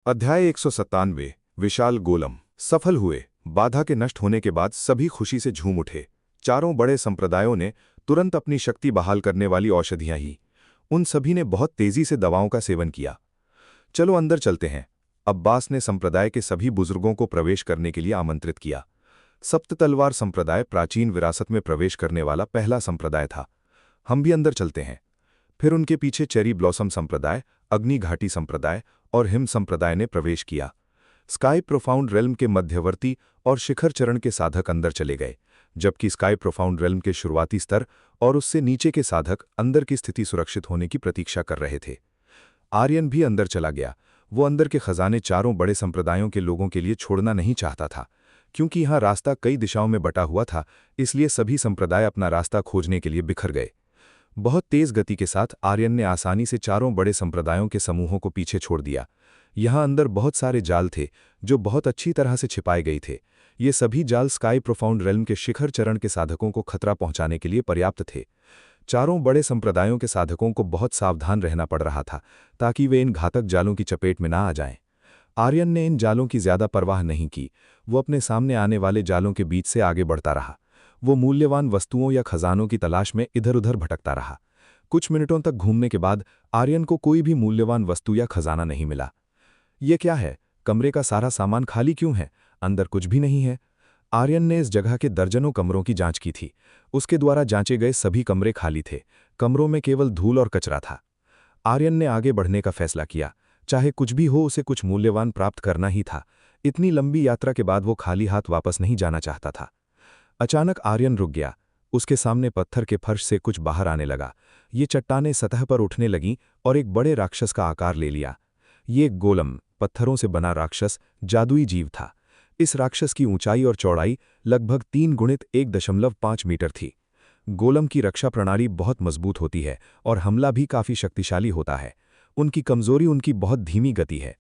अध्याय 197। विशाल गोलम। सफल हुए। बाधा के नष्ट होने के बाद सभी खुशी से झूम उठे। चारों बड़े संप्रदायों ने तुरंत अपनी शक्ति बहाल करने वाली औषधियां ही। उन सभी ने बहुत तेजी से दवाओं का सेवन किया। चलो अंदर चलते हैं। अब्बास ने संप्रदाय के सभी बुजुर्गों को प्रवेश करने के लिए आमंत्रित किया। सप्त तलवार संप्रदाय प्राचीन विरासत में प्रवेश करने वाला पहला संप्रदाय था। हम भी अंदर चलते हैं। फिर उनके पीछे चेरी ब्लॉसम संप्रदाय, अग्नि घाटी संप्रदाय और हिम संप्रदाय ने प्रवेश किया। स्काई प्रोफाउंड रेल्म के मध्यवर्ती और शिखर चरण के साधक अंदर चले गए, जबकि स्काई प्रोफाउंड रेल्म के शुरुआती स्तर और उससे नीचे के साधक अंदर की स्थिति सुरक्षित होने की प्रतीक्षा कर रहे थे। आर्यन भी अंदर चला गया। वो अंदर के खजाने चारों बड़े संप्रदायों के लोगों के लिए छोड़ना नहीं चाहता था। क्योंकि यहाँ रास्ता कई दिशाओं में बटा हुआ था, इसलिए सभी संप्रदाय अपना रास्ता खोजने के लिए बिखर गए। बहुत तेज गति के साथ आर्यन ने आसानी से चारों बड़े संप्रदायों के समूहों को पीछे छोड़ दिया। यहाँ अंदर बहुत सारे जाल थे जो बहुत अच्छी तरह से छिपाए गए थे। ये सभी जाल स्काई प्रोफाउंड रेल्म के शिखर चरण के साधकों को खतरा पहुंचाने के लिए पर्याप्त थे। चारों बड़े संप्रदायों के साधकों को बहुत सावधान रहना पड़ रहा था ताकि वे इन घातक जालों की चपेट में ना आ जाएं। आर्यन ने इन जालों की ज्यादा परवाह नहीं की। वो अपने सामने आने वाले जालों के बीच से आगे बढ़ता रहा। वो मूल्यवान वस्तुओं या खजानों की तलाश में इधर उधर भटकता रहा। कुछ मिनटों तक घूमने के बाद आर्यन को कोई भी मूल्यवान वस्तु या खजाना नहीं मिला। ये क्या है? कमरे का सारा सामान खाली क्यों है? अंदर कुछ भी नहीं है। आर्यन ने इस जगह के दर्जनों कमरों की जांच की थी। उसके द्वारा जांचे गए सभी कमरे खाली थे। कमरों में केवल धूल और कचरा था। आर्यन ने आगे बढ़ने का फैसला किया। चाहे कुछ भी हो, उसे कुछ मूल्यवान प्राप्त करना ही था। इतनी लंबी यात्रा के बाद वो खाली हाथ वापस नहीं जाना चाहता था। अचानक आर्यन रुक गया। उसके सामने पत्थर के फर्श से कुछ बाहर आने लगा। ये चट्टानें सतह पर उठने लगीं और एक बड़े राक्षस का आकार ले लिया। ये एक गोलम, पत्थरों से बना राक्षस, जादुई जीव था। इस राक्षस की ऊंचाई और चौड़ाई लगभग 3 गुणित 1.5 मीटर थी। गोलम की रक्षा प्रणाली बहुत मजबूत होती है और हमला भी काफी शक्तिशाली होता है। उनकी कमजोरी उनकी बहुत धीमी गति है।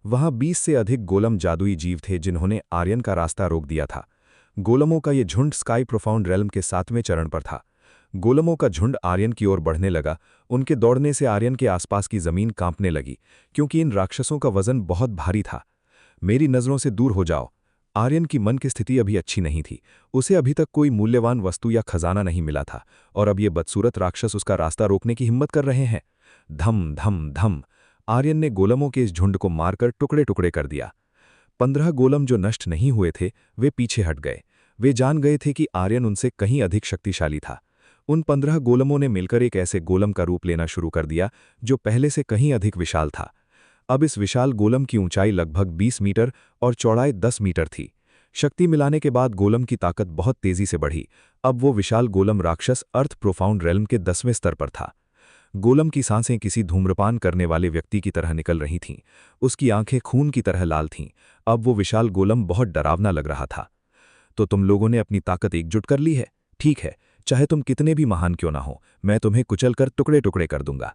वहां 20 से अधिक गोलम जादुई जीव थे जिन्होंने आर्यन का रास्ता रोक दिया था। गोलमों का ये झुंड स्काई प्रोफाउंड रेल्म के 7वें चरण पर था। गोलमों का झुंड आर्यन की ओर बढ़ने लगा। उनके दौड़ने से आर्यन के आसपास की जमीन कांपने लगी, क्योंकि इन राक्षसों का वजन बहुत भारी था। मेरी नजरों से दूर हो जाओ। आर्यन की मन की स्थिति अभी अच्छी नहीं थी। उसे अभी तक कोई मूल्यवान वस्तु या खजाना नहीं मिला था, और अब ये बदसूरत राक्षस उसका रास्ता रोकने की हिम्मत कर रहे हैं। धम धम धम। आर्यन ने गोलमों के इस झुंड को मारकर टुकड़े टुकड़े कर दिया। 15 गोलम जो नष्ट नहीं हुए थे, वे पीछे हट गए। वे जान गए थे कि आर्यन उनसे कहीं अधिक शक्तिशाली था। उन 15 गोलमों ने मिलकर एक ऐसे गोलम का रूप लेना शुरू कर दिया जो पहले से कहीं अधिक विशाल था। अब इस विशाल गोलम की ऊंचाई लगभग 20 मीटर और चौड़ाई 10 मीटर थी। शक्ति मिलाने के बाद गोलम की ताकत बहुत तेजी से बढ़ी। अब वो विशाल गोलम राक्षस अर्थ प्रोफाउंड रेल्म के 10वें स्तर पर था। गोलम की सांसें किसी धूम्रपान करने वाले व्यक्ति की तरह निकल रही थीं। उसकी आंखें खून की तरह लाल थीं। अब वो विशाल गोलम बहुत डरावना लग रहा था। तो तुम लोगों ने अपनी ताकत एकजुट कर ली है? ठीक है, चाहे तुम कितने भी महान क्यों ना हो, मैं तुम्हें कुचलकर टुकड़े टुकड़े कर दूंगा।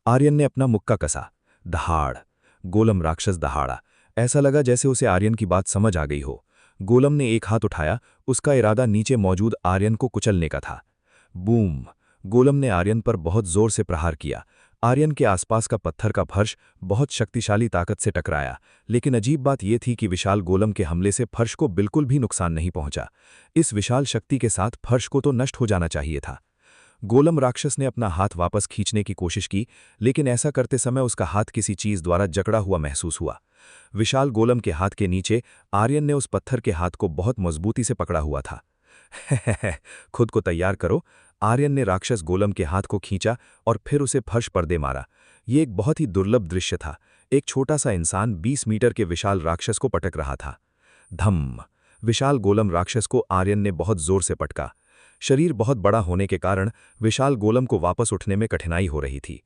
आर्यन ने अपना मुक्का कसा। दहाड़। गोलम राक्षस दहाड़ा। ऐसा लगा जैसे उसे आर्यन की बात समझ आ गई हो। गोलम ने एक हाथ उठाया। उसका इरादा नीचे मौजूद आर्यन को कुचलने का था। बूम। गोलम ने आर्यन पर बहुत जोर से प्रहार किया। आर्यन के आसपास का पत्थर का फर्श बहुत शक्तिशाली ताकत से टकराया, लेकिन अजीब बात यह थी कि विशाल गोलम के हमले से फर्श को बिल्कुल भी नुकसान नहीं पहुंचा। इस विशाल शक्ति के साथ फर्श को तो नष्ट हो जाना चाहिए था। गोलम राक्षस ने अपना हाथ वापस खींचने की कोशिश की, लेकिन ऐसा करते समय उसका हाथ किसी चीज द्वारा जकड़ा हुआ महसूस हुआ। विशाल गोलम के हाथ के नीचे आर्यन ने उस पत्थर के हाथ को बहुत मजबूती से पकड़ा हुआ था। खुद को तैयार करो। आर्यन ने राक्षस गोलम के हाथ को खींचा और फिर उसे फर्श पर दे मारा। ये एक बहुत ही दुर्लभ दृश्य था। एक छोटा सा इंसान 20 मीटर के विशाल राक्षस को पटक रहा था। धम। विशाल गोलम राक्षस को आर्यन ने बहुत जोर से पटका। शरीर बहुत बड़ा होने के कारण विशाल गोलम को वापस उठने में कठिनाई हो रही थी।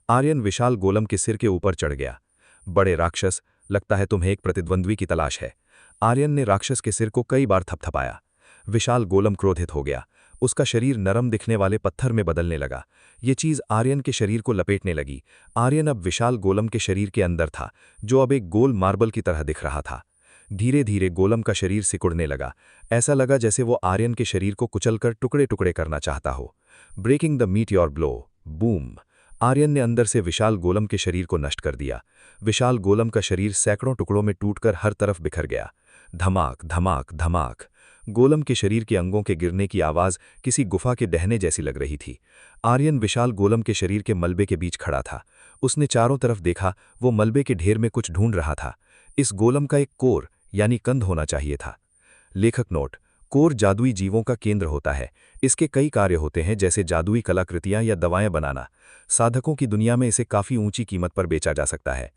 आर्यन विशाल गोलम के सिर के ऊपर चढ़ गया। बड़े राक्षस, लगता है तुम्हें एक प्रतिद्वंद्वी की तलाश है। आर्यन ने राक्षस के सिर को कई बार थपथपाया। विशाल गोलम क्रोधित हो गया। उसका शरीर नरम दिखने वाले पत्थर में बदलने लगा। ये चीज आर्यन के शरीर को लपेटने लगी। आर्यन अब विशाल गोलम के शरीर के अंदर था, जो अब एक गोल मार्बल की तरह दिख रहा था। धीरे धीरे गोलम का शरीर सिकुड़ने लगा। ऐसा लगा जैसे वो आर्यन के शरीर को कुचलकर टुकड़े टुकड़े करना चाहता हो। Breaking the meteor blow. Boom. Aryan ने अंदर से विशाल गोलम के शरीर को नष्ट कर दिया। विशाल गोलम का शरीर सैकड़ों टुकड़ों में टूटकर हर तरफ बिखर गया। धमाक धमाक धमाक। गोलम के शरीर के अंगों के गिरने की आवाज किसी गुफा के डहने जैसी लग रही थी। आर्यन विशाल गोलम के शरीर के मलबे के बीच खड़ा था। उसने चारों तरफ देखा, वो मलबे के ढेर में कुछ ढूंढ रहा था। इस गोलम का एक कोर यानी कंध होना चाहिए था। लेखक नोट: कोर जादुई जीवों का केंद्र होता है। इसके कई कार्य होते हैं, जैसे जादुई कलाकृतियां या दवाएं बनाना। साधकों की दुनिया में इसे काफी ऊंची कीमत पर बेचा जा सकता है।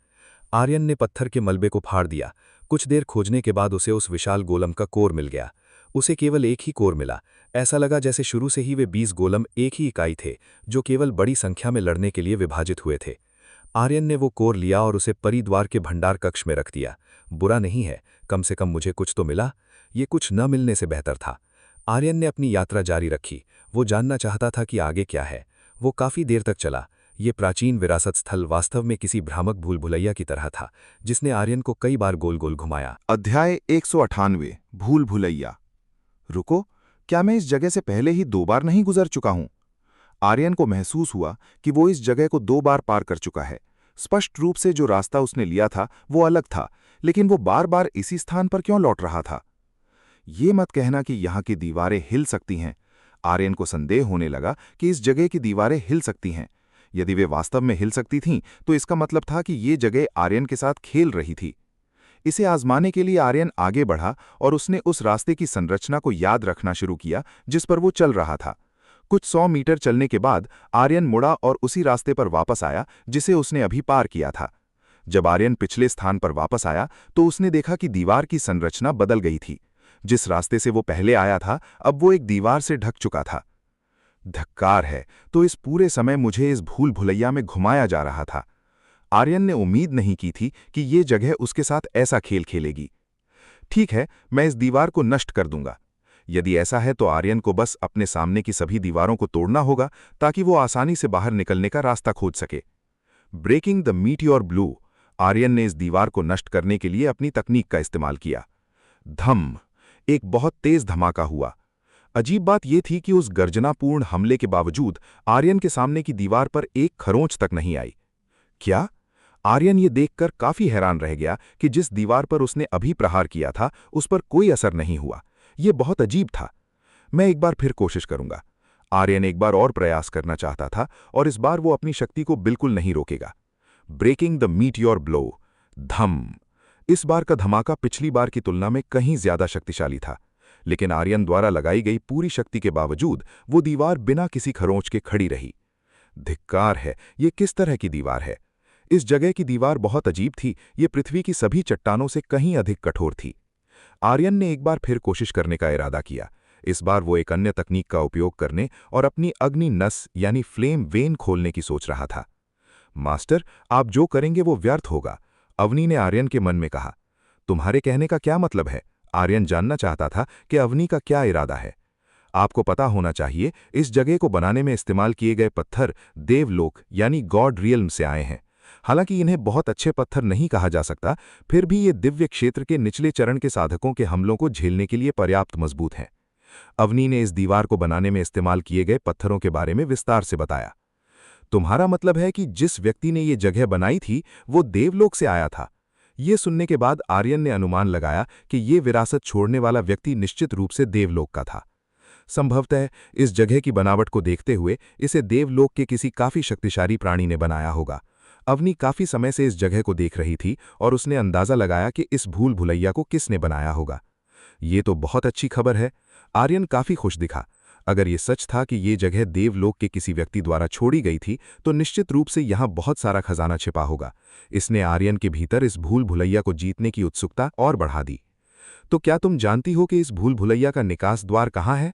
आर्यन ने पत्थर के मलबे को फाड़ दिया। कुछ देर खोजने के बाद उसे उस विशाल गोलम का कोर मिल गया। उसे केवल एक ही कोर मिला। ऐसा लगा जैसे शुरू से ही वे 20 गोलम एक ही इकाई थे, जो केवल बड़ी संख्या में लड़ने के लिए विभाजित हुए थे। आर्यन ने वो कोर लिया और उसे परिद्वार के भंडार कक्ष में रख दिया। बुरा नहीं है, कम से कम मुझे कुछ तो मिला। ये कुछ न मिलने से बेहतर था। आर्यन ने अपनी यात्रा जारी रखी। वो जानना चाहता था कि आगे क्या है। वो काफी देर तक चला। ये प्राचीन विरासत स्थल वास्तव में किसी भ्रामक भूल भुलैया की तरह था, जिसने आर्यन को कई बार गोल गोल घुमाया। अध्याय 198 भूल भुलैया। रुको, क्या मैं इस जगह से पहले ही 2 बार नहीं गुजर चुका हूं? आर्यन को महसूस हुआ कि वो इस जगह को 2 बार पार कर चुका है। स्पष्ट रूप से जो रास्ता उसने लिया था वो अलग था, लेकिन वो बार बार इसी स्थान पर क्यों लौट रहा था? ये मत कहना कि यहाँ की दीवारें हिल सकती हैं। आर्यन को संदेह होने लगा कि इस जगह की दीवारें हिल सकती हैं। यदि वे वास्तव में हिल सकती थीं, तो इसका मतलब था कि ये जगह आर्यन के साथ खेल रही थी। इसे आजमाने के लिए आर्यन आगे बढ़ा और उसने उस रास्ते की संरचना को याद रखना शुरू किया जिस पर वो चल रहा था। कुछ 100 मीटर चलने के बाद आर्यन मुड़ा और उसी रास्ते पर वापस आया जिसे उसने अभी पार किया था। जब आर्यन पिछले स्थान पर वापस आया तो उसने देखा कि दीवार की संरचना बदल गई थी। जिस रास्ते से वो पहले आया था, अब वो एक दीवार से ढक चुका था। धिक्कार है, तो इस पूरे समय मुझे इस भूल भुलैया में घुमाया जा रहा था। आर्यन ने उम्मीद नहीं की थी कि ये जगह उसके साथ ऐसा खेल खेलेगी। ठीक है, मैं इस दीवार को नष्ट कर दूंगा। यदि ऐसा है तो आर्यन को बस अपने सामने की सभी दीवारों को तोड़ना होगा ताकि वो आसानी से बाहर निकलने का रास्ता खोज सके। Breaking the meteor blue. Aryan ने इस दीवार को नष्ट करने के लिए अपनी तकनीक का इस्तेमाल किया। धम! एक बहुत तेज धमाका हुआ। अजीब बात यह थी कि उस गर्जनापूर्ण हमले के बावजूद आर्यन के सामने की दीवार पर एक खरोंच तक नहीं आई। क्या? आर्यन ये देखकर काफी हैरान रह गया कि जिस दीवार पर उसने अभी प्रहार किया था उस पर कोई असर नहीं हुआ। यह बहुत अजीब था। मैं एक बार फिर कोशिश करूंगा। आर्यन एक बार और प्रयास करना चाहता था और इस बार वो अपनी शक्ति को बिल्कुल नहीं रोकेगा। Breaking the meteor blow. धम! इस बार का धमाका पिछली बार की तुलना में कहीं ज्यादा शक्तिशाली था, लेकिन आर्यन द्वारा लगाई गई पूरी शक्ति के बावजूद वो दीवार बिना किसी खरोंच के खड़ी रही। धिक्कार है, ये किस तरह की दीवार है? इस जगह की दीवार बहुत अजीब थी। ये पृथ्वी की सभी चट्टानों से कहीं अधिक कठोर थी। आर्यन ने एक बार फिर कोशिश करने का इरादा किया। इस बार वो एक अन्य तकनीक का उपयोग करने और अपनी अग्नि नस यानी फ्लेम वेन खोलने की सोच रहा था। मास्टर, आप जो करेंगे वो व्यर्थ होगा, अवनी ने आर्यन के मन में कहा। तुम्हारे कहने का क्या मतलब है? आर्यन जानना चाहता था कि अवनी का क्या इरादा है। आपको पता होना चाहिए, इस जगह को बनाने में इस्तेमाल किए गए पत्थर देवलोक यानी गॉड रियल्म से आए हैं। हालांकि इन्हें बहुत अच्छे पत्थर नहीं कहा जा सकता, फिर भी ये दिव्य क्षेत्र के निचले चरण के साधकों के हमलों को झेलने के लिए पर्याप्त मजबूत हैं। अवनी ने इस दीवार को बनाने में इस्तेमाल किए गए पत्थरों के बारे में विस्तार से बताया। तुम्हारा मतलब है कि जिस व्यक्ति ने ये जगह बनाई थी वो देवलोक से आया था? ये सुनने के बाद आर्यन ने अनुमान लगाया कि ये विरासत छोड़ने वाला व्यक्ति निश्चित रूप से देवलोक का था। संभवतः इस जगह की बनावट को देखते हुए इसे देवलोक के किसी काफी शक्तिशाली प्राणी ने बनाया होगा। अवनी काफी समय से इस जगह को देख रही थी और उसने अंदाजा लगाया कि इस भूल भुलैया को किसने बनाया होगा। ये तो बहुत अच्छी खबर है। आर्यन काफी खुश दिखा। अगर ये सच था कि ये जगह देवलोक के किसी व्यक्ति द्वारा छोड़ी गई थी, तो निश्चित रूप से यहाँ बहुत सारा खजाना छिपा होगा। इसने आर्यन के भीतर इस भूल भुलैया को जीतने की उत्सुकता और बढ़ा दी। तो क्या तुम जानती हो कि इस भूल भुलैया का निकास द्वार कहाँ है?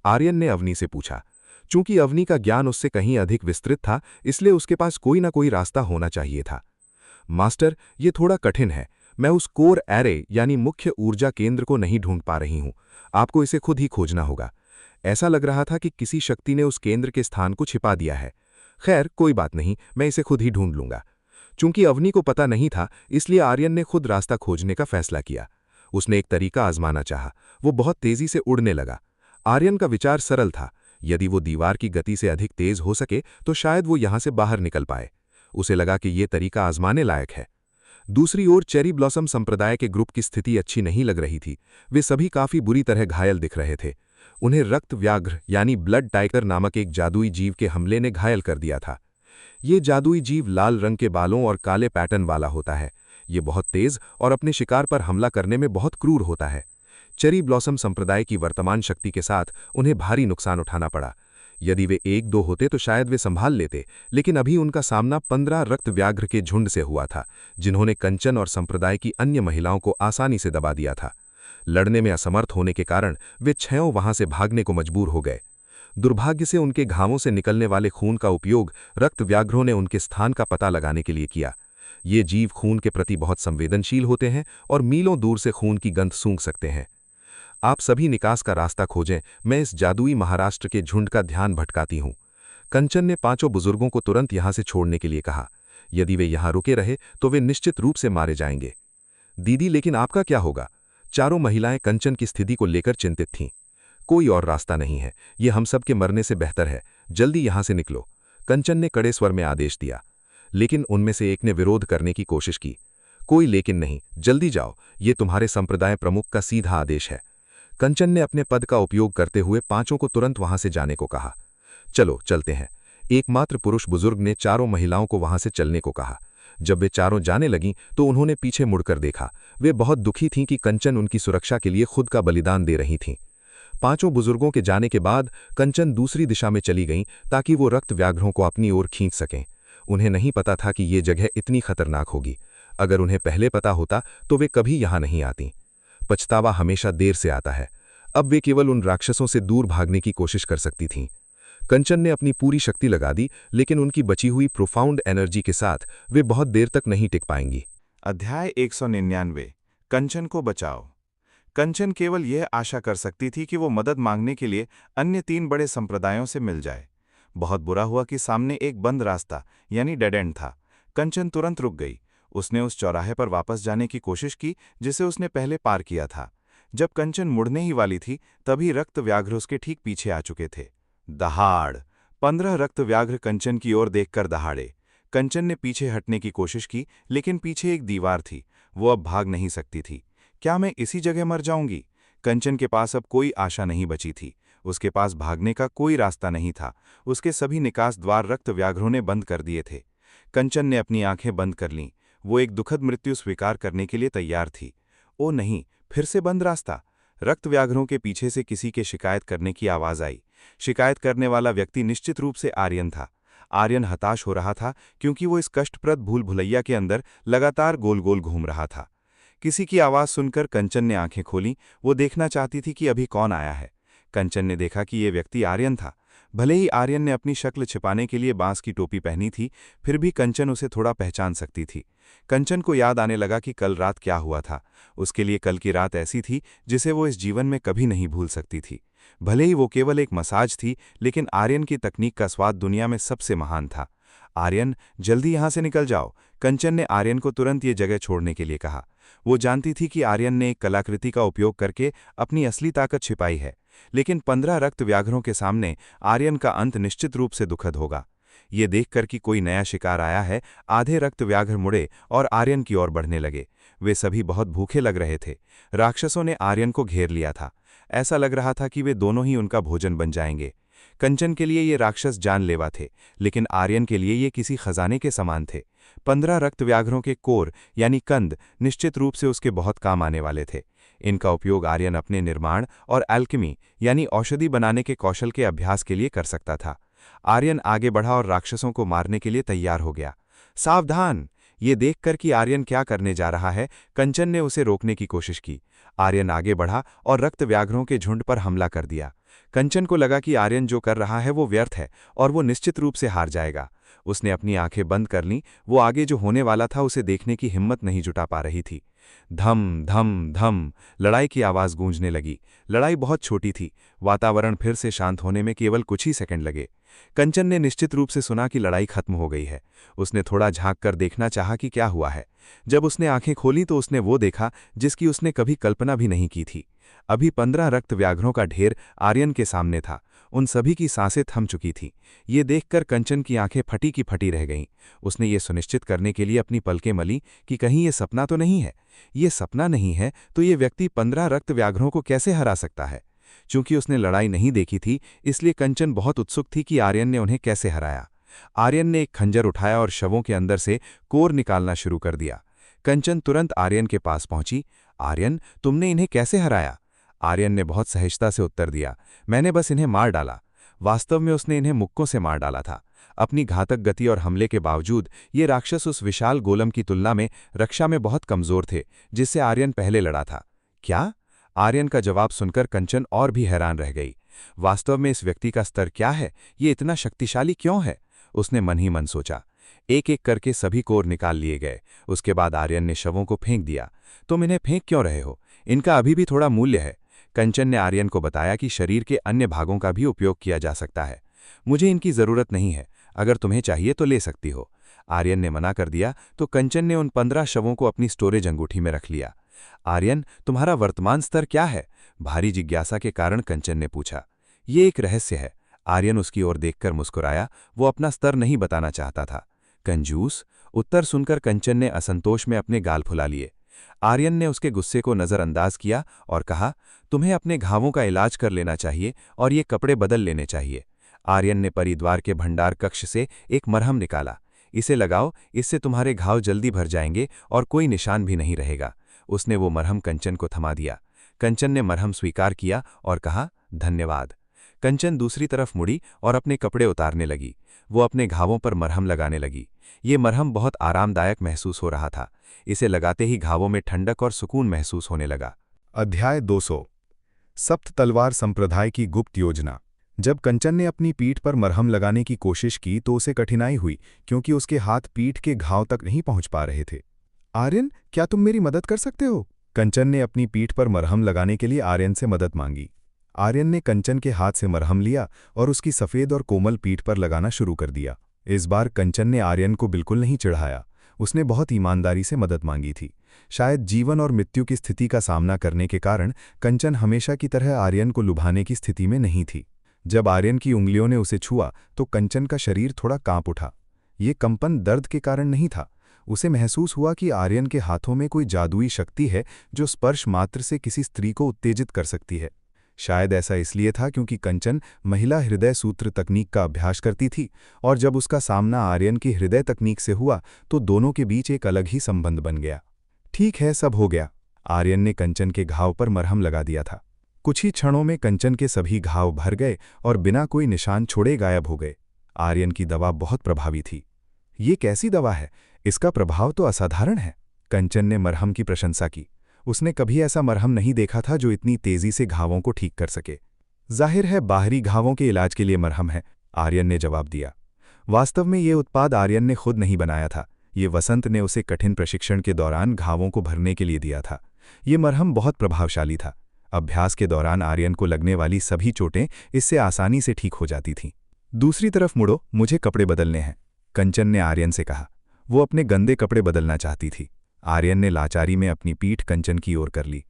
आर्यन ने अवनी से पूछा। चूंकि अवनी का ज्ञान उससे कहीं अधिक विस्तृत था, इसलिए उसके पास कोई ना कोई रास्ता होना चाहिए था। मास्टर, ये थोड़ा कठिन है। मैं उस कोर एरे यानी मुख्य ऊर्जा केंद्र को नहीं ढूंढ पा रही हूं। आपको इसे खुद ही खोजना होगा। ऐसा लग रहा था कि किसी शक्ति ने उस केंद्र के स्थान को छिपा दिया है। खैर, कोई बात नहीं, मैं इसे खुद ही ढूंढ लूंगा। चूंकि अवनी को पता नहीं था, इसलिए आर्यन ने खुद रास्ता खोजने का फैसला किया। उसने एक तरीका आजमाना चाहा। वो बहुत तेजी से उड़ने लगा। आर्यन का विचार सरल था। यदि वो दीवार की गति से अधिक तेज हो सके तो शायद वो यहां से बाहर निकल पाए। उसे लगा कि ये तरीका आजमाने लायक है। दूसरी ओर चेरी ब्लॉसम संप्रदाय के ग्रुप की स्थिति अच्छी नहीं लग रही थी। वे सभी काफी बुरी तरह घायल दिख रहे थे। उन्हें रक्त व्याघ्र यानी ब्लड टाइगर नामक एक जादुई जीव के हमले ने घायल कर दिया था। ये जादुई जीव लाल रंग के बालों और काले पैटर्न वाला होता है। ये बहुत तेज और अपने शिकार पर हमला करने में बहुत क्रूर होता है। चेरी ब्लॉसम संप्रदाय की वर्तमान शक्ति के साथ उन्हें भारी नुकसान उठाना पड़ा। यदि वे 1-2 होते तो शायद वे संभाल लेते, लेकिन अभी उनका सामना 15 रक्त व्याघ्र के झुंड से हुआ था, जिन्होंने कंचन और संप्रदाय की अन्य महिलाओं को आसानी से दबा दिया था। लड़ने में असमर्थ होने के कारण वे क्षयों वहां से भागने को मजबूर हो गए। दुर्भाग्य से उनके घावों से निकलने वाले खून का उपयोग रक्त व्याघ्रों ने उनके स्थान का पता लगाने के लिए किया। ये जीव खून के प्रति बहुत संवेदनशील होते हैं और मीलों दूर से खून की गंध सूंघ सकते हैं। आप सभी निकास का रास्ता खोजें, मैं इस जादुई महाराष्ट्र के झुंड का ध्यान भटकाती हूं। कंचन ने 5 बुजुर्गों को तुरंत यहां से छोड़ने के लिए कहा। यदि वे यहां रुके रहे तो वे निश्चित रूप से मारे जाएंगे। दीदी, लेकिन आपका क्या होगा? चारों महिलाएं कंचन की स्थिति को लेकर चिंतित थीं। कोई और रास्ता नहीं है, ये हम सब के मरने से बेहतर है। जल्दी यहां से निकलो, कंचन ने कड़े स्वर में आदेश दिया। लेकिन उनमें से एक ने विरोध करने की कोशिश की। कोई लेकिन नहीं, जल्दी जाओ, ये तुम्हारे संप्रदाय प्रमुख का सीधा आदेश है। कंचन ने अपने पद का उपयोग करते हुए 5 को तुरंत वहां से जाने को कहा। चलो चलते हैं। एकमात्र पुरुष बुजुर्ग ने चारों महिलाओं को वहां से चलने को कहा। जब वे चारों जाने लगीं तो उन्होंने पीछे मुड़कर देखा। वे बहुत दुखी थीं कि कंचन उनकी सुरक्षा के लिए खुद का बलिदान दे रही थीं। 5 बुजुर्गों के जाने के बाद कंचन दूसरी दिशा में चली गईं ताकि वो रक्त व्याघ्रों को अपनी ओर खींच सकें। उन्हें नहीं पता था कि ये जगह इतनी खतरनाक होगी। अगर उन्हें पहले पता होता तो वे कभी यहां नहीं आती। पछतावा हमेशा देर से आता है। अब वे केवल उन राक्षसों से दूर भागने की कोशिश कर सकती थीं। कंचन ने अपनी पूरी शक्ति लगा दी, लेकिन उनकी बची हुई प्रोफाउंड एनर्जी के साथ वे बहुत देर तक नहीं टिक पाएंगी। अध्याय 199 कंचन को बचाओ। कंचन केवल यह आशा कर सकती थी कि वो मदद मांगने के लिए अन्य 3 बड़े संप्रदायों से मिल जाए। बहुत बुरा हुआ कि सामने एक बंद रास्ता यानी डेड एंड था। कंचन तुरंत रुक गई। उसने उस चौराहे पर वापस जाने की कोशिश की जिसे उसने पहले पार किया था। जब कंचन मुड़ने ही वाली थी तभी रक्त व्याघ्र उसके ठीक पीछे आ चुके थे। दहाड़! 15 रक्त व्याघ्र कंचन की ओर देखकर दहाड़े। कंचन ने पीछे हटने की कोशिश की, लेकिन पीछे एक दीवार थी। वो अब भाग नहीं सकती थी। क्या मैं इसी जगह मर जाऊंगी? कंचन के पास अब कोई आशा नहीं बची थी। उसके पास भागने का कोई रास्ता नहीं था। उसके सभी निकास द्वार रक्त व्याघ्रों ने बंद कर दिए थे। कंचन ने अपनी आंखें बंद कर लीं। वो एक दुखद मृत्यु स्वीकार करने के लिए तैयार थी। ओ नहीं, फिर से बंद रास्ता! रक्त व्याघ्रों के पीछे से किसी के शिकायत करने की आवाज आई। शिकायत करने वाला व्यक्ति निश्चित रूप से आर्यन था। आर्यन हताश हो रहा था क्योंकि वो इस कष्टप्रद भूल भुलैया के अंदर लगातार गोल गोल घूम रहा था। किसी की आवाज सुनकर कंचन ने आंखें खोलीं। वो देखना चाहती थी कि अभी कौन आया है। कंचन ने देखा कि ये व्यक्ति आर्यन था। भले ही आर्यन ने अपनी शक्ल छिपाने के लिए बांस की टोपी पहनी थी, फिर भी कंचन उसे थोड़ा पहचान सकती थी। कंचन को याद आने लगा कि कल रात क्या हुआ था। उसके लिए कल की रात ऐसी थी जिसे वो इस जीवन में कभी नहीं भूल सकती थी। भले ही वो केवल एक मसाज थी, लेकिन आर्यन की तकनीक का स्वाद दुनिया में सबसे महान था। आर्यन, जल्दी यहां से निकल जाओ। कंचन ने आर्यन को तुरंत ये जगह छोड़ने के लिए कहा। वो जानती थी कि आर्यन ने एक कलाकृति का उपयोग करके अपनी असली ताकत छिपाई है, लेकिन 15 रक्त व्याघ्रों के सामने आर्यन का अंत निश्चित रूप से दुखद होगा। ये देखकर कि कोई नया शिकार आया है, आधे रक्त व्याघ्र मुड़े और आर्यन की ओर बढ़ने लगे। वे सभी बहुत भूखे लग रहे थे। राक्षसों ने आर्यन को घेर लिया था। ऐसा लग रहा था कि वे दोनों ही उनका भोजन बन जाएंगे। कंचन के लिए ये राक्षस जानलेवा थे, लेकिन आर्यन के लिए ये किसी खजाने के समान थे। 15 रक्त व्याघ्रों के कोर यानी कंद निश्चित रूप से उसके बहुत काम आने वाले थे। इनका उपयोग आर्यन अपने निर्माण और एल्केमी यानी औषधि बनाने के कौशल के अभ्यास के लिए कर सकता था। आर्यन आगे बढ़ा और राक्षसों को मारने के लिए तैयार हो गया। सावधान! ये देखकर कि आर्यन क्या करने जा रहा है, कंचन ने उसे रोकने की कोशिश की। आर्यन आगे बढ़ा और रक्त व्याघ्रों के झुंड पर हमला कर दिया। कंचन को लगा कि आर्यन जो कर रहा है वो व्यर्थ है और वो निश्चित रूप से हार जाएगा। उसने अपनी आंखें बंद कर लीं। वो आगे जो होने वाला था उसे देखने की हिम्मत नहीं जुटा पा रही थी। धम धम धम लड़ाई की आवाज गूंजने लगी। लड़ाई बहुत छोटी थी। वातावरण फिर से शांत होने में केवल कुछ ही सेकंड लगे। कंचन ने निश्चित रूप से सुना कि लड़ाई खत्म हो गई है। उसने थोड़ा झांक कर देखना चाहा कि क्या हुआ है। जब उसने आंखें खोली तो उसने वो देखा जिसकी उसने कभी कल्पना भी नहीं की थी। अभी 15 रक्त व्याघ्रों का ढेर आर्यन के सामने था। उन सभी की सांसें थम चुकी थीं। ये देखकर कंचन की आंखें फटी की फटी रह गईं। उसने ये सुनिश्चित करने के लिए अपनी पलकें मली कि कहीं ये सपना तो नहीं है। ये सपना नहीं है तो ये व्यक्ति 15 रक्त व्याघ्रों को कैसे हरा सकता है। चूंकि उसने लड़ाई नहीं देखी थी, इसलिए कंचन बहुत उत्सुक थी कि आर्यन ने उन्हें कैसे हराया। आर्यन ने एक खंजर उठाया और शवों के अंदर से कोर निकालना शुरू कर दिया। कंचन तुरंत आर्यन के पास पहुंची। आर्यन, तुमने इन्हें कैसे हराया? आर्यन ने बहुत सहजता से उत्तर दिया, मैंने बस इन्हें मार डाला। वास्तव में उसने इन्हें मुक्कों से मार डाला था। अपनी घातक गति और हमले के बावजूद ये राक्षस उस विशाल गोलम की तुलना में रक्षा में बहुत कमजोर थे, जिससे आर्यन पहले लड़ा था। क्या? आर्यन का जवाब सुनकर कंचन और भी हैरान रह गई। वास्तव में इस व्यक्ति का स्तर क्या है? ये इतना शक्तिशाली क्यों है? उसने मन ही मन सोचा। एक एक करके सभी कोर निकाल लिए गए। उसके बाद आर्यन ने शवों को फेंक दिया। तुम इन्हें फेंक क्यों रहे हो? इनका अभी भी थोड़ा मूल्य है। कंचन ने आर्यन को बताया कि शरीर के अन्य भागों का भी उपयोग किया जा सकता है। मुझे इनकी जरूरत नहीं है, अगर तुम्हें चाहिए तो ले सकती हो। आर्यन ने मना कर दिया तो कंचन ने उन 15 शवों को अपनी स्टोरेज अंगूठी में रख लिया। आर्यन, तुम्हारा वर्तमान स्तर क्या है? भारी जिज्ञासा के कारण कंचन ने पूछा। ये एक रहस्य है। आर्यन उसकी ओर देखकर मुस्कुराया। वो अपना स्तर नहीं बताना चाहता था। कंजूस। उत्तर सुनकर कंचन ने असंतोष में अपने गाल फुला लिए। आर्यन ने उसके गुस्से को नजरअंदाज किया और कहा, तुम्हें अपने घावों का इलाज कर लेना चाहिए और ये कपड़े बदल लेने चाहिए। आर्यन ने परिद्वार के भंडार कक्ष से एक मरहम निकाला। इसे लगाओ, इससे तुम्हारे घाव जल्दी भर जाएंगे और कोई निशान भी नहीं रहेगा। उसने वो मरहम कंचन को थमा दिया। कंचन ने मरहम स्वीकार किया और कहा, धन्यवाद। कंचन दूसरी तरफ मुड़ी और अपने कपड़े उतारने लगी। वो अपने घावों पर मरहम लगाने लगी। ये मरहम बहुत आरामदायक महसूस हो रहा था। इसे लगाते ही घावों में ठंडक और सुकून महसूस होने लगा। अध्याय 200। सप्त तलवार संप्रदाय की गुप्त योजना। जब कंचन ने अपनी पीठ पर मरहम लगाने की कोशिश की तो उसे कठिनाई हुई, क्योंकि उसके हाथ पीठ के घाव तक नहीं पहुंच पा रहे थे। आर्यन, क्या तुम मेरी मदद कर सकते हो? कंचन ने अपनी पीठ पर मरहम लगाने के लिए आर्यन से मदद मांगी। आर्यन ने कंचन के हाथ से मरहम लिया और उसकी सफ़ेद और कोमल पीठ पर लगाना शुरू कर दिया। इस बार कंचन ने आर्यन को बिल्कुल नहीं चिढ़ाया। उसने बहुत ईमानदारी से मदद मांगी थी। शायद जीवन और मृत्यु की स्थिति का सामना करने के कारण कंचन हमेशा की तरह आर्यन को लुभाने की स्थिति में नहीं थी। जब आर्यन की उंगलियों ने उसे छुआ तो कंचन का शरीर थोड़ा कांप उठा। ये कंपन दर्द के कारण नहीं था। उसे महसूस हुआ कि आर्यन के हाथों में कोई जादुई शक्ति है जो स्पर्श मात्र से किसी स्त्री को उत्तेजित कर सकती है। शायद ऐसा इसलिए था क्योंकि कंचन महिला हृदय सूत्र तकनीक का अभ्यास करती थी, और जब उसका सामना आर्यन की हृदय तकनीक से हुआ तो दोनों के बीच एक अलग ही संबंध बन गया। ठीक है, सब हो गया। आर्यन ने कंचन के घाव पर मरहम लगा दिया था। कुछ ही क्षणों में कंचन के सभी घाव भर गए और बिना कोई निशान छोड़े गायब हो गए। आर्यन की दवा बहुत प्रभावी थी। ये कैसी दवा है? इसका प्रभाव तो असाधारण है। कंचन ने मरहम की प्रशंसा की। उसने कभी ऐसा मरहम नहीं देखा था जो इतनी तेजी से घावों को ठीक कर सके। जाहिर है बाहरी घावों के इलाज के लिए मरहम है, आर्यन ने जवाब दिया। वास्तव में ये उत्पाद आर्यन ने खुद नहीं बनाया था। ये वसंत ने उसे कठिन प्रशिक्षण के दौरान घावों को भरने के लिए दिया था। ये मरहम बहुत प्रभावशाली था। अभ्यास के दौरान आर्यन को लगने वाली सभी चोटें इससे आसानी से ठीक हो जाती थीं। दूसरी तरफ मुड़ो, मुझे कपड़े बदलने हैं, कंचन ने आर्यन से कहा। वो अपने गंदे कपड़े बदलना चाहती थी। आर्यन ने लाचारी में अपनी पीठ कंचन की ओर कर ली।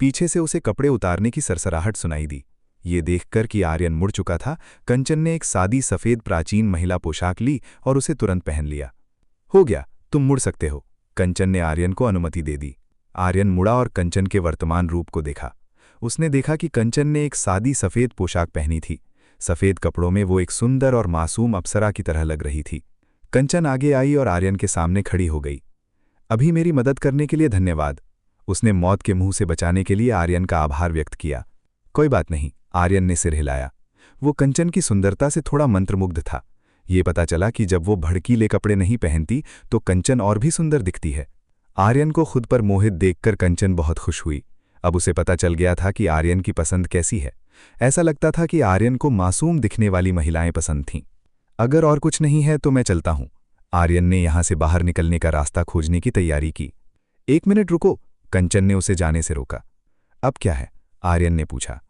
पीछे से उसे कपड़े उतारने की सरसराहट सुनाई दी। ये देखकर कि आर्यन मुड़ चुका था, कंचन ने एक सादी सफ़ेद प्राचीन महिला पोशाक ली और उसे तुरंत पहन लिया। हो गया, तुम मुड़ सकते हो, कंचन ने आर्यन को अनुमति दे दी। आर्यन मुड़ा और कंचन के वर्तमान रूप को देखा। उसने देखा कि कंचन ने एक सादी सफ़ेद पोशाक पहनी थी। सफ़ेद कपड़ों में वो एक सुंदर और मासूम अप्सरा की तरह लग रही थी। कंचन आगे आई और आर्यन के सामने खड़ी हो गई। अभी मेरी मदद करने के लिए धन्यवाद। उसने मौत के मुंह से बचाने के लिए आर्यन का आभार व्यक्त किया। कोई बात नहीं, आर्यन ने सिर हिलाया। वो कंचन की सुंदरता से थोड़ा मंत्रमुग्ध था। ये पता चला कि जब वो भड़कीले कपड़े नहीं पहनती तो कंचन और भी सुंदर दिखती है। आर्यन को खुद पर मोहित देखकर कंचन बहुत खुश हुई। अब उसे पता चल गया था कि आर्यन की पसंद कैसी है। ऐसा लगता था कि आर्यन को मासूम दिखने वाली महिलाएं पसंद थीं। अगर और कुछ नहीं है तो मैं चलता हूं। आर्यन ने यहां से बाहर निकलने का रास्ता खोजने की तैयारी की। 1 मिनट रुको, कंचन ने उसे जाने से रोका। अब क्या है? आर्यन ने पूछा।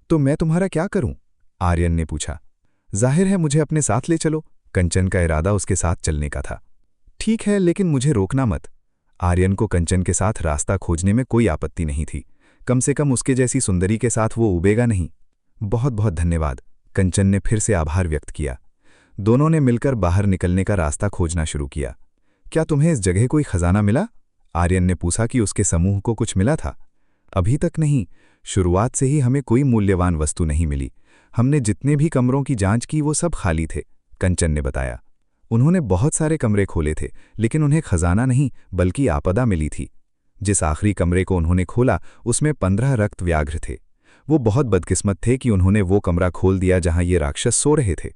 तो मैं तुम्हारा क्या करूं? आर्यन ने पूछा। जाहिर है मुझे अपने साथ ले चलो। कंचन का इरादा उसके साथ चलने का था। ठीक है, लेकिन मुझे रोकना मत। आर्यन को कंचन के साथ रास्ता खोजने में कोई आपत्ति नहीं थी। कम से कम उसके जैसी सुंदरी के साथ वो उबेगा नहीं। बहुत बहुत धन्यवाद, कंचन ने फिर से आभार व्यक्त किया। दोनों ने मिलकर बाहर निकलने का रास्ता खोजना शुरू किया। क्या तुम्हें इस जगह कोई खजाना मिला? आर्यन ने पूछा कि उसके समूह को कुछ मिला था। अभी तक नहीं, शुरुआत से ही हमें कोई मूल्यवान वस्तु नहीं मिली। हमने जितने भी कमरों की जांच की वो सब खाली थे, कंचन ने बताया। उन्होंने बहुत सारे कमरे खोले थे, लेकिन उन्हें खजाना नहीं बल्कि आपदा मिली थी। जिस आखिरी कमरे को उन्होंने खोला उसमें 15 रक्त व्याघ्र थे। वो बहुत बदकिस्मत थे कि उन्होंने वो कमरा खोल दिया जहां ये राक्षस सो रहे थे।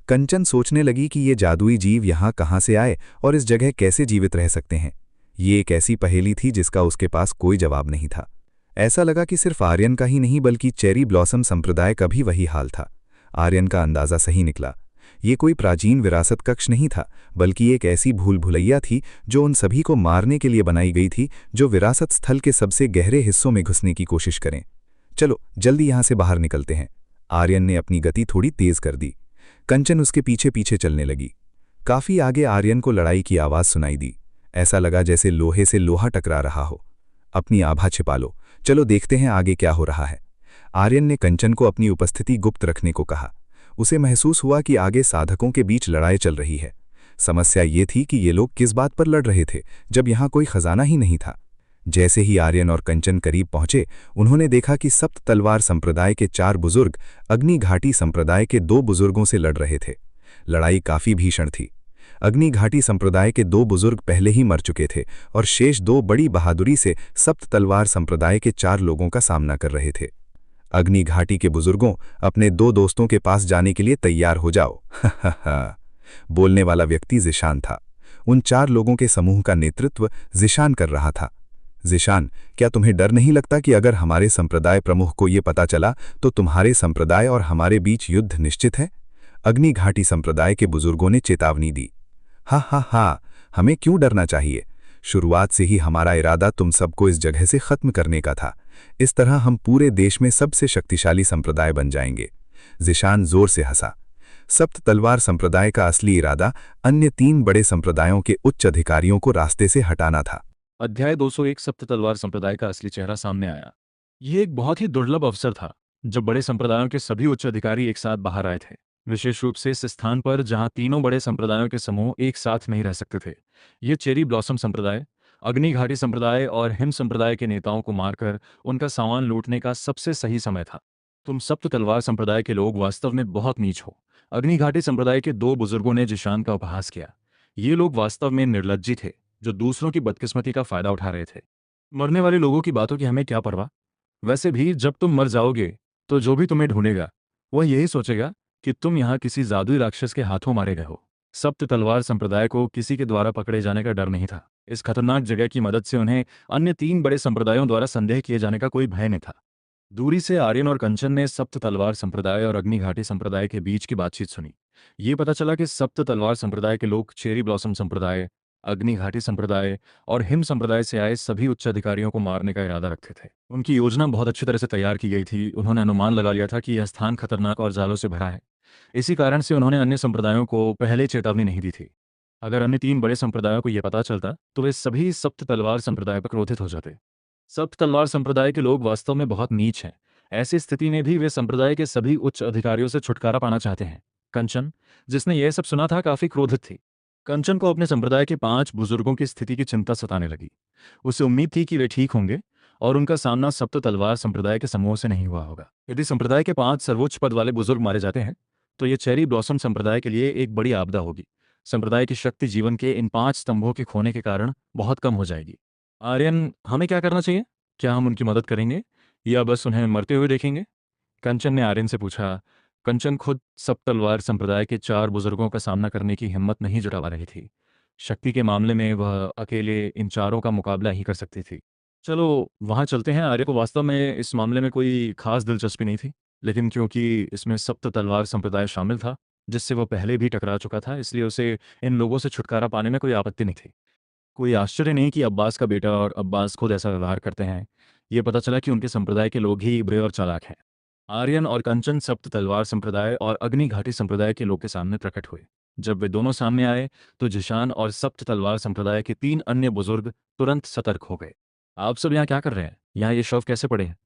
कंचन सोचने लगी कि ये जादुई जीव यहाँ कहाँ से आए और इस जगह कैसे जीवित रह सकते हैं। ये एक ऐसी पहेली थी जिसका उसके पास कोई जवाब नहीं था। ऐसा लगा कि सिर्फ आर्यन का ही नहीं बल्कि चेरी ब्लॉसम संप्रदाय का भी वही हाल था। आर्यन का अंदाजा सही निकला। ये कोई प्राचीन विरासत कक्ष नहीं था, बल्कि एक ऐसी भूल भुलैया थी जो उन सभी को मारने के लिए बनाई गई थी जो विरासत स्थल के सबसे गहरे हिस्सों में घुसने की कोशिश करें। चलो जल्दी यहां से बाहर निकलते हैं। आर्यन ने अपनी गति थोड़ी तेज कर दी। कंचन उसके पीछे पीछे चलने लगी। काफी आगे आर्यन को लड़ाई की आवाज सुनाई दी। ऐसा लगा जैसे लोहे से लोहा टकरा रहा हो। अपनी आभा छिपा लो, चलो देखते हैं आगे क्या हो रहा है। आर्यन ने कंचन को अपनी उपस्थिति गुप्त रखने को कहा। उसे महसूस हुआ कि आगे साधकों के बीच लड़ाई चल रही है। समस्या ये थी कि ये लोग किस बात पर लड़ रहे थे जब यहाँ कोई खजाना ही नहीं था। जैसे ही आर्यन और कंचन करीब पहुंचे, उन्होंने देखा कि सप्त तलवार संप्रदाय के 4 बुजुर्ग अग्नि घाटी संप्रदाय के 2 बुजुर्गों से लड़ रहे थे। लड़ाई काफी भीषण थी। अग्नि घाटी संप्रदाय के 2 बुजुर्ग पहले ही मर चुके थे और शेष 2 बड़ी बहादुरी से सप्त तलवार संप्रदाय के 4 लोगों का सामना कर रहे थे। अग्नि घाटी के बुजुर्गों, अपने 2 दोस्तों के पास जाने के लिए तैयार हो जाओ। बोलने वाला व्यक्ति जिशान था। उन 4 लोगों के समूह का नेतृत्व जिशान कर रहा था। जिशान, क्या तुम्हें डर नहीं लगता कि अगर हमारे संप्रदाय प्रमुख को ये पता चला तो तुम्हारे संप्रदाय और हमारे बीच युद्ध निश्चित है? अग्नि घाटी संप्रदाय के बुजुर्गों ने चेतावनी दी। हा, हमें क्यों डरना चाहिए? शुरुआत से ही हमारा इरादा तुम सबको इस जगह से खत्म करने का था। इस तरह हम पूरे देश में सबसे शक्तिशाली संप्रदाय बन जाएंगे। जिशान जोर से हंसा। सप्त तलवार संप्रदाय का असली इरादा अन्य 3 बड़े संप्रदायों के उच्च अधिकारियों को रास्ते से हटाना था। अध्याय 201 सप्त तलवार संप्रदाय का असली चेहरा सामने आया। यह एक बहुत ही दुर्लभ अवसर था जब बड़े संप्रदायों के सभी उच्च अधिकारी एक साथ बाहर आए थे, विशेष रूप से इस स्थान पर जहां तीनों बड़े संप्रदायों के समूह एक साथ नहीं रह सकते थे। ये चेरी ब्लॉसम संप्रदाय, अग्नि घाटी संप्रदाय और हिम संप्रदाय के नेताओं को मारकर उनका सामान लूटने का सबसे सही समय था। तुम सप्त तलवार संप्रदाय के लोग वास्तव में बहुत नीच हो। अग्नि घाटी संप्रदाय के 2 बुजुर्गों ने जिशान का उपहास किया। ये लोग वास्तव में निर्लज्जी थे जो दूसरों की बदकिस्मती का फायदा उठा रहे थे। मरने वाले लोगों की बातों की हमें क्या परवाह? वैसे भी जब तुम मर जाओगे तो जो भी तुम्हें ढूंढेगा वह यही सोचेगा कि तुम यहाँ किसी जादुई राक्षस के हाथों मारे गए हो। सप्त तलवार संप्रदाय को किसी के द्वारा पकड़े जाने का डर नहीं था। इस खतरनाक जगह की मदद से उन्हें अन्य 3 बड़े संप्रदायों द्वारा संदेह किए जाने का कोई भय नहीं था। दूरी से आर्यन और कंचन ने सप्त तलवार संप्रदाय और अग्नि घाटी संप्रदाय के बीच की बातचीत सुनी। ये पता चला कि सप्त तलवार संप्रदाय के लोग चेरी ब्लॉसम संप्रदाय, अग्नि घाटी संप्रदाय और हिम संप्रदाय से आए सभी उच्च अधिकारियों को मारने का इरादा रखते थे। उनकी योजना बहुत अच्छी तरह से तैयार की गई थी। उन्होंने अनुमान लगा लिया था कि यह स्थान खतरनाक और जालों से भरा है। इसी कारण से उन्होंने अन्य संप्रदायों को पहले चेतावनी नहीं दी थी। अगर अन्य 3 बड़े संप्रदायों को यह पता चलता तो वे सभी सप्त तलवार संप्रदाय पर क्रोधित हो जाते। सप्त तलवार संप्रदाय के लोग वास्तव में बहुत नीच हैं। ऐसी स्थिति में भी वे संप्रदाय के सभी उच्च अधिकारियों से छुटकारा पाना चाहते हैं। कंचन, जिसने यह सब सुना था, काफी क्रोधित थी। कंचन को अपने संप्रदाय के 5 बुजुर्गों की स्थिति की चिंता सताने लगी। उसे उम्मीद थी कि वे ठीक होंगे और उनका सामना सप्त तलवार संप्रदाय के समूह से नहीं हुआ होगा। यदि संप्रदाय के 5 सर्वोच्च पद वाले बुजुर्ग मारे जाते हैं तो ये चेरी ब्लॉसम संप्रदाय के लिए एक बड़ी आपदा होगी। संप्रदाय की शक्ति जीवन के इन 5 स्तंभों के खोने के कारण बहुत कम हो जाएगी। आर्यन, हमें क्या करना चाहिए? क्या हम उनकी मदद करेंगे या बस उन्हें मरते हुए देखेंगे? कंचन ने आर्यन से पूछा। कंचन खुद सप्त तलवार संप्रदाय के 4 बुजुर्गों का सामना करने की हिम्मत नहीं जुटा पा रही थी। शक्ति के मामले में वह अकेले इन चारों का मुकाबला ही कर सकती थी। चलो वहां चलते हैं। आर्य को वास्तव में इस मामले में कोई खास दिलचस्पी नहीं थी, लेकिन क्योंकि इसमें सप्त तलवार संप्रदाय शामिल था जिससे वह पहले भी टकरा चुका था, इसलिए उसे इन लोगों से छुटकारा पाने में कोई आपत्ति नहीं थी। कोई आश्चर्य नहीं कि अब्बास का बेटा और अब्बास खुद ऐसा व्यवहार करते हैं। ये पता चला कि उनके संप्रदाय के लोग ही बुरे और चालाक हैं। आर्यन और कंचन सप्त तलवार संप्रदाय और अग्नि घाटी संप्रदाय के लोग के सामने प्रकट हुए। जब वे दोनों सामने आए तो जिशान और सप्त तलवार संप्रदाय के 3 अन्य बुजुर्ग तुरंत सतर्क हो गए। आप सब यहाँ क्या कर रहे हैं? यहाँ ये शव कैसे पड़े हैं?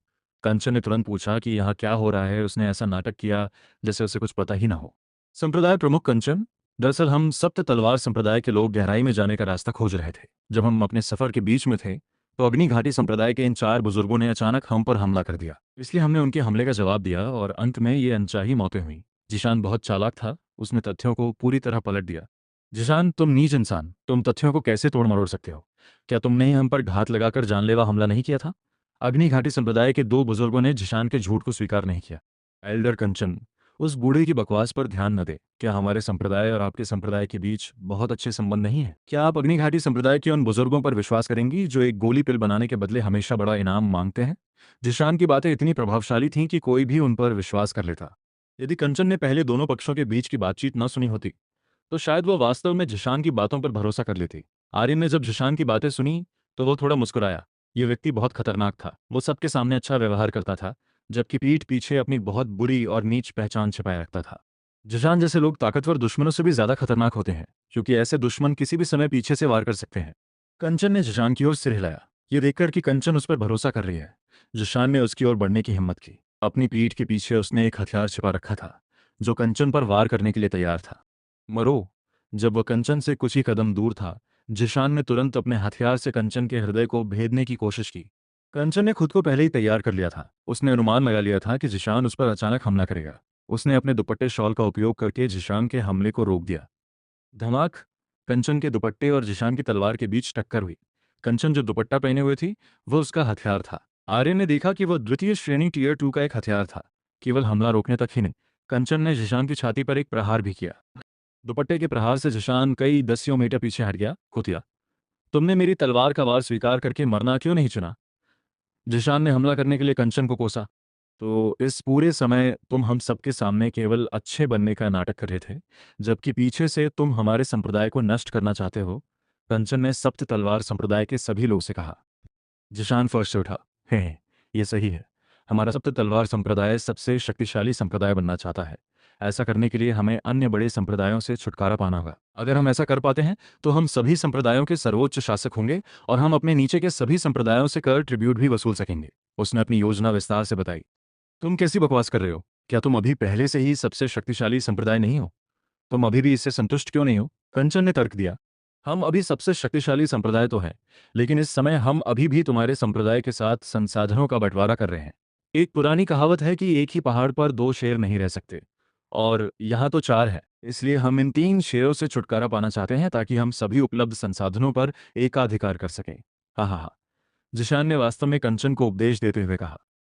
कंचन ने तुरंत पूछा कि यहाँ क्या हो रहा है। उसने ऐसा नाटक किया जैसे उसे कुछ पता ही ना हो। संप्रदाय प्रमुख कंचन, दरअसल हम सप्त तलवार संप्रदाय के लोग गहराई में जाने का रास्ता खोज रहे थे। जब हम अपने सफर के बीच में थे तो अग्नि घाटी संप्रदाय के इन 4 बुजुर्गों ने अचानक हम पर हमला कर दिया। इसलिए हमने उनके हमले का जवाब दिया और अंत में ये अनचाही मौतें हुई। जिशान बहुत चालाक था, उसने तथ्यों को पूरी तरह पलट दिया। जिशान, तुम नीच इंसान, तुम तथ्यों को कैसे तोड़ मरोड़ सकते हो? क्या तुमने ही हम पर घात लगाकर जानलेवा हमला नहीं किया था? अग्नि घाटी संप्रदाय के 2 बुजुर्गों ने जिशान के झूठ को स्वीकार नहीं किया। एल्डर कंचन, उस बूढ़े की बकवास पर ध्यान न दे। क्या हमारे संप्रदाय और आपके संप्रदाय के बीच बहुत अच्छे संबंध नहीं है? क्या आप अग्नि घाटी संप्रदाय के उन बुजुर्गों पर विश्वास करेंगी जो एक गोली पिल बनाने के बदले हमेशा बड़ा इनाम मांगते हैं? जिशान की बातें इतनी प्रभावशाली थीं कि कोई भी उन पर विश्वास कर लेता। यदि कंचन ने पहले दोनों पक्षों के बीच की बातचीत न सुनी होती तो शायद वो वास्तव में जिशान की बातों पर भरोसा कर लेती। आर्यन ने जब जिशान की बातें सुनी तो वो थोड़ा मुस्कुराया। ये व्यक्ति बहुत खतरनाक था। वो सबके सामने अच्छा व्यवहार करता था, जबकि पीठ पीछे अपनी बहुत बुरी और नीच पहचान छिपाए रखता था। जिशान जैसे लोग ताकतवर दुश्मनों से भी ज्यादा खतरनाक होते हैं, क्योंकि ऐसे दुश्मन किसी भी समय पीछे से वार कर सकते हैं। कंचन ने जिशान की ओर सिर हिलाया, ये देखकर कि कंचन उस पर भरोसा कर रही है। जिशान ने उसकी ओर बढ़ने की हिम्मत की। अपनी पीठ के पीछे उसने एक हथियार छिपा रखा था, जो कंचन पर वार करने के लिए तैयार था। मरो। जब वह कंचन से कुछ ही कदम दूर था, जिशान ने तुरंत अपने हथियार से कंचन के हृदय को भेदने की कोशिश की। कंचन ने खुद को पहले ही तैयार कर लिया था। उसने अनुमान लगा लिया था कि जिशान उस पर अचानक हमला करेगा। उसने अपने दुपट्टे शॉल का उपयोग करके जिशान के हमले को रोक दिया। धमाक! कंचन के दुपट्टे और जिशान की तलवार के बीच टक्कर हुई। कंचन जो दुपट्टा पहने हुए थी वो उसका हथियार था। आर्यन ने देखा कि वह द्वितीय श्रेणी टियर 2 का एक हथियार था। केवल हमला रोकने तक ही नहीं, कंचन ने जिशान की छाती पर एक प्रहार भी किया। दुपट्टे के प्रहार से जिशान कई दसियों मीटर पीछे हट गया। कुतिया, तुमने मेरी तलवार का वार स्वीकार करके मरना क्यों नहीं चुना? जिशान ने हमला करने के लिए कंचन को कोसा। तो इस पूरे समय तुम हम सबके सामने केवल अच्छे बनने का नाटक कर रहे थे, जबकि पीछे से तुम हमारे संप्रदाय को नष्ट करना चाहते हो। कंचन ने सप्त तलवार संप्रदाय के सभी लोग से कहा। जिशान फर्श से उठा। हे, ये सही है। हमारा सप्त तलवार संप्रदाय सबसे शक्तिशाली संप्रदाय बनना चाहता है। ऐसा करने के लिए हमें अन्य बड़े संप्रदायों से छुटकारा पाना होगा। अगर हम ऐसा कर पाते हैं तो हम सभी संप्रदायों के सर्वोच्च शासक होंगे और हम अपने नीचे के सभी संप्रदायों से कर ट्रिब्यूट भी वसूल सकेंगे। उसने अपनी योजना विस्तार से बताई। तुम कैसी बकवास कर रहे हो? क्या तुम अभी पहले से ही सबसे शक्तिशाली संप्रदाय नहीं हो? तुम अभी भी इससे संतुष्ट क्यों नहीं हो? कंचन ने तर्क दिया। हम अभी सबसे शक्तिशाली संप्रदाय तो हैं, लेकिन इस समय हम अभी भी तुम्हारे संप्रदाय के साथ संसाधनों का बंटवारा कर रहे हैं। एक पुरानी कहावत है कि एक ही पहाड़ पर 2 शेर नहीं रह सकते, और यहाँ तो 4 है। इसलिए हम इन 3 शेरों से छुटकारा पाना चाहते हैं ताकि हम सभी उपलब्ध संसाधनों पर एकाधिकार कर सकें। हाँ हाँ हाँ, जिशान ने वास्तव में कंचन को उपदेश देते हुए कहा।